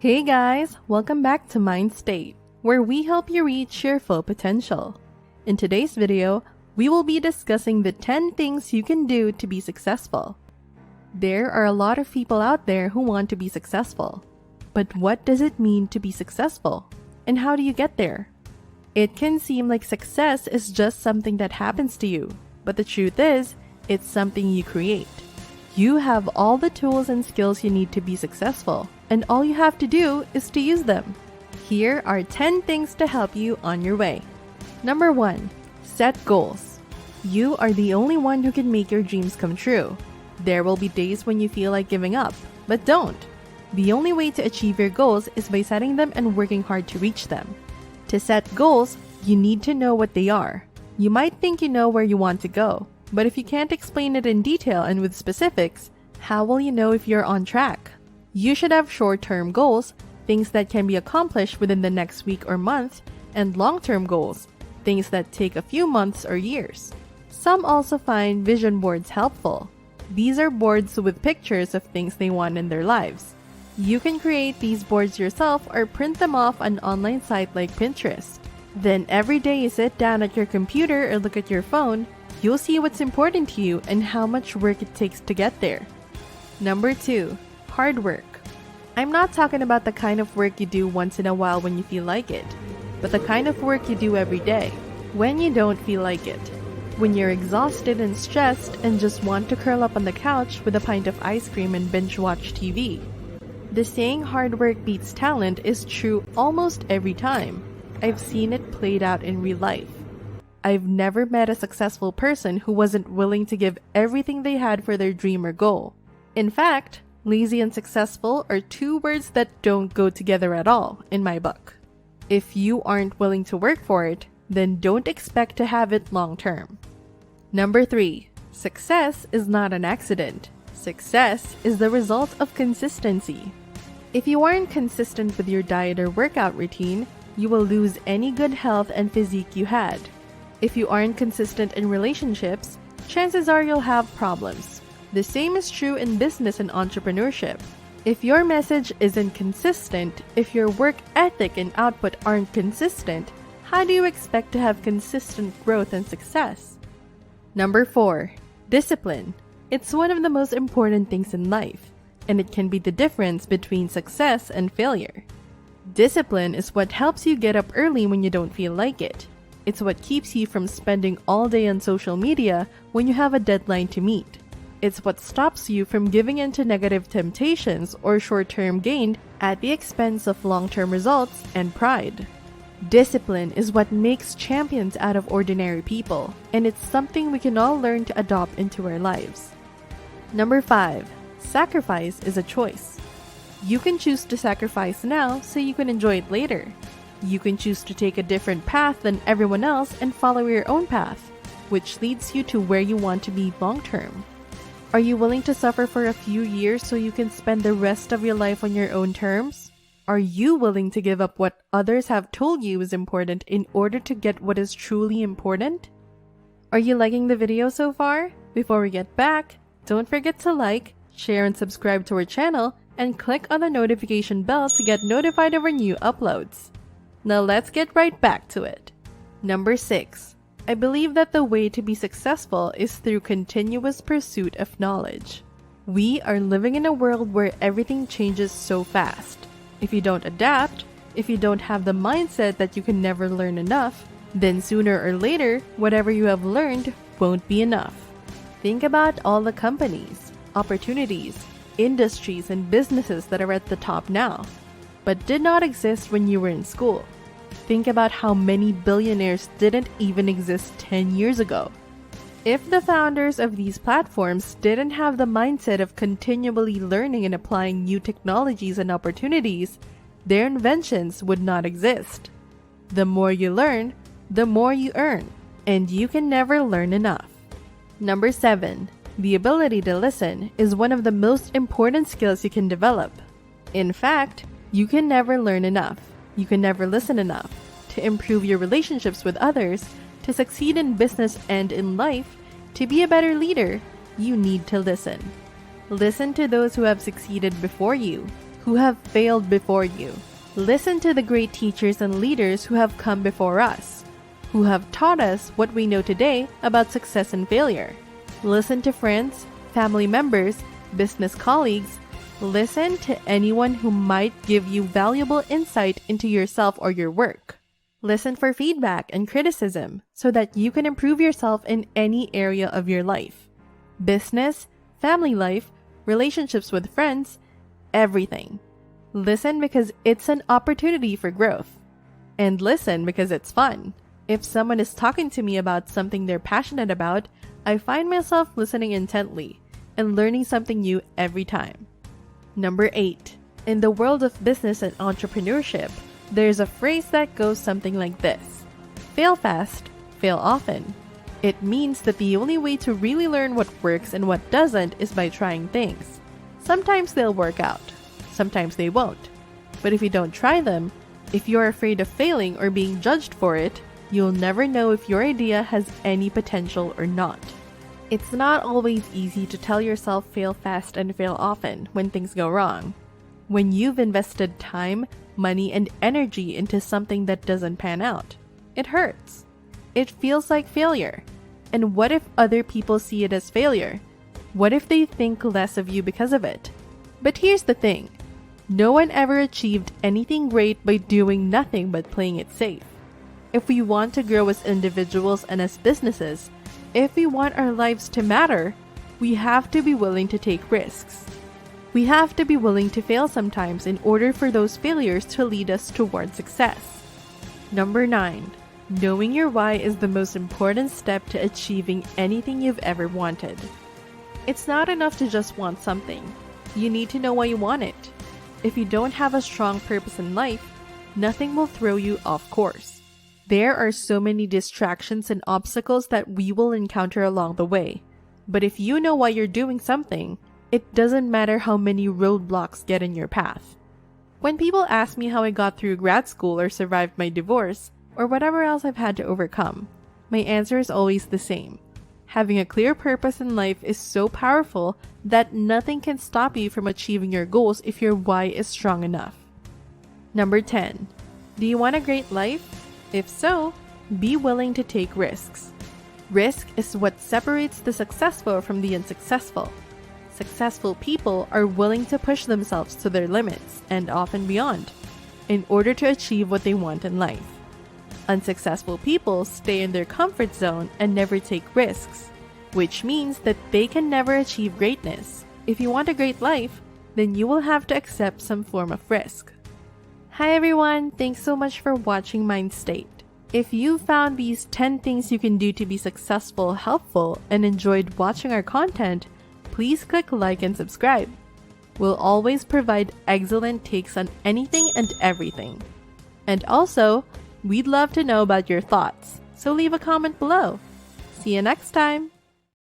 Hey guys, welcome back to Mind State, where we help you reach your full potential. In today's video, we will be discussing the 10 things you can do to be successful. There are a lot of people out there who want to be successful. But what does it mean to be successful? And how do you get there? It can seem like success is just something that happens to you, but the truth is, it's something you create. You have all the tools and skills you need to be successful, and all you have to do is to use them. Here are 10 things to help you on your way. Number 1. Set goals. You are the only one who can make your dreams come true. There will be days when you feel like giving up, but don't. The only way to achieve your goals is by setting them and working hard to reach them. To set goals, you need to know what they are. You might think you know where you want to go, but if you can't explain it in detail and with specifics, how will you know if you're on track? You should have short-term goals, things that can be accomplished within the next week or month, and long-term goals, things that take a few months or years. Some also find vision boards helpful. These are boards with pictures of things they want in their lives. You can create these boards yourself or print them off on an online site like Pinterest. Then every day you sit down at your computer or look at your phone, you'll see what's important to you and how much work it takes to get there. Number 2. Hard work. I'm not talking about the kind of work you do once in a while when you feel like it, but the kind of work you do every day, when you don't feel like it. When you're exhausted and stressed and just want to curl up on the couch with a pint of ice cream and binge watch TV. The saying hard work beats talent is true almost every time. I've seen it played out in real life. I've never met a successful person who wasn't willing to give everything they had for their dream or goal. In fact, lazy and successful are two words that don't go together at all, in my book. If you aren't willing to work for it, then don't expect to have it long term. Number 3. Success is not an accident. Success is the result of consistency. If you aren't consistent with your diet or workout routine, you will lose any good health and physique you had. If you aren't consistent in relationships, chances are you'll have problems. The same is true in business and entrepreneurship. If your message isn't consistent, if your work ethic and output aren't consistent, how do you expect to have consistent growth and success? Number 4. Discipline. It's one of the most important things in life, and it can be the difference between success and failure. Discipline is what helps you get up early when you don't feel like it. It's what keeps you from spending all day on social media when you have a deadline to meet. It's what stops you from giving in to negative temptations or short-term gain at the expense of long-term results and pride. Discipline is what makes champions out of ordinary people, and it's something we can all learn to adopt into our lives. Number 5. Sacrifice is a choice. You can choose to sacrifice now so you can enjoy it later. You can choose to take a different path than everyone else and follow your own path, which leads you to where you want to be long-term. Are you willing to suffer for a few years so you can spend the rest of your life on your own terms? Are you willing to give up what others have told you is important in order to get what is truly important? Are you liking the video so far? Before we get back, don't forget to like, share, and subscribe to our channel, and click on the notification bell to get notified of our new uploads. Now let's get right back to it. Number 6. I believe that the way to be successful is through continuous pursuit of knowledge. We are living in a world where everything changes so fast. If you don't adapt, if you don't have the mindset that you can never learn enough, then sooner or later, whatever you have learned won't be enough. Think about all the companies, opportunities, industries, and businesses that are at the top now, but did not exist when you were in school. Think about how many billionaires didn't even exist 10 years ago. If the founders of these platforms didn't have the mindset of continually learning and applying new technologies and opportunities, their inventions would not exist. The more you learn, the more you earn, and you can never learn enough. Number 7. The ability to listen is one of the most important skills you can develop. In fact, you can never learn enough. You can never listen enough. To improve your relationships with others, to succeed in business and in life, to be a better leader, you need to listen. Listen to those who have succeeded before you, who have failed before you. Listen to the great teachers and leaders who have come before us, who have taught us what we know today about success and failure. Listen to friends, family members, business colleagues. Listen to anyone who might give you valuable insight into yourself or your work. Listen for feedback and criticism so that you can improve yourself in any area of your life. Business, family life, relationships with friends, everything. Listen because it's an opportunity for growth. And listen because it's fun. If someone is talking to me about something they're passionate about, I find myself listening intently and learning something new every time. Number 8. In the world of business and entrepreneurship, there's a phrase that goes something like this: fail fast, fail often. It means that the only way to really learn what works and what doesn't is by trying things. Sometimes they'll work out, sometimes they won't. But if you don't try them, if you're afraid of failing or being judged for it, you'll never know if your idea has any potential or not. It's not always easy to tell yourself fail fast and fail often when things go wrong. When you've invested time, money, and energy into something that doesn't pan out, it hurts. It feels like failure. And what if other people see it as failure? What if they think less of you because of it? But here's the thing. No one ever achieved anything great by doing nothing but playing it safe. If we want to grow as individuals and as businesses, if we want our lives to matter, we have to be willing to take risks. We have to be willing to fail sometimes in order for those failures to lead us toward success. Number 9. Knowing your why is the most important step to achieving anything you've ever wanted. It's not enough to just want something. You need to know why you want it. If you don't have a strong purpose in life, nothing will throw you off course. There are so many distractions and obstacles that we will encounter along the way. But if you know why you're doing something, it doesn't matter how many roadblocks get in your path. When people ask me how I got through grad school or survived my divorce, or whatever else I've had to overcome, my answer is always the same. Having a clear purpose in life is so powerful that nothing can stop you from achieving your goals if your why is strong enough. Number 10. Do you want a great life? If so, be willing to take risks. Risk is what separates the successful from the unsuccessful. Successful people are willing to push themselves to their limits and often beyond in order to achieve what they want in life. Unsuccessful people stay in their comfort zone and never take risks, which means that they can never achieve greatness. If you want a great life, then you will have to accept some form of risk. Hi everyone, thanks so much for watching Mind State. If you found these 10 things you can do to be successful helpful and enjoyed watching our content, please click like and subscribe. We'll always provide excellent takes on anything and everything. And also, we'd love to know about your thoughts, so leave a comment below. See you next time!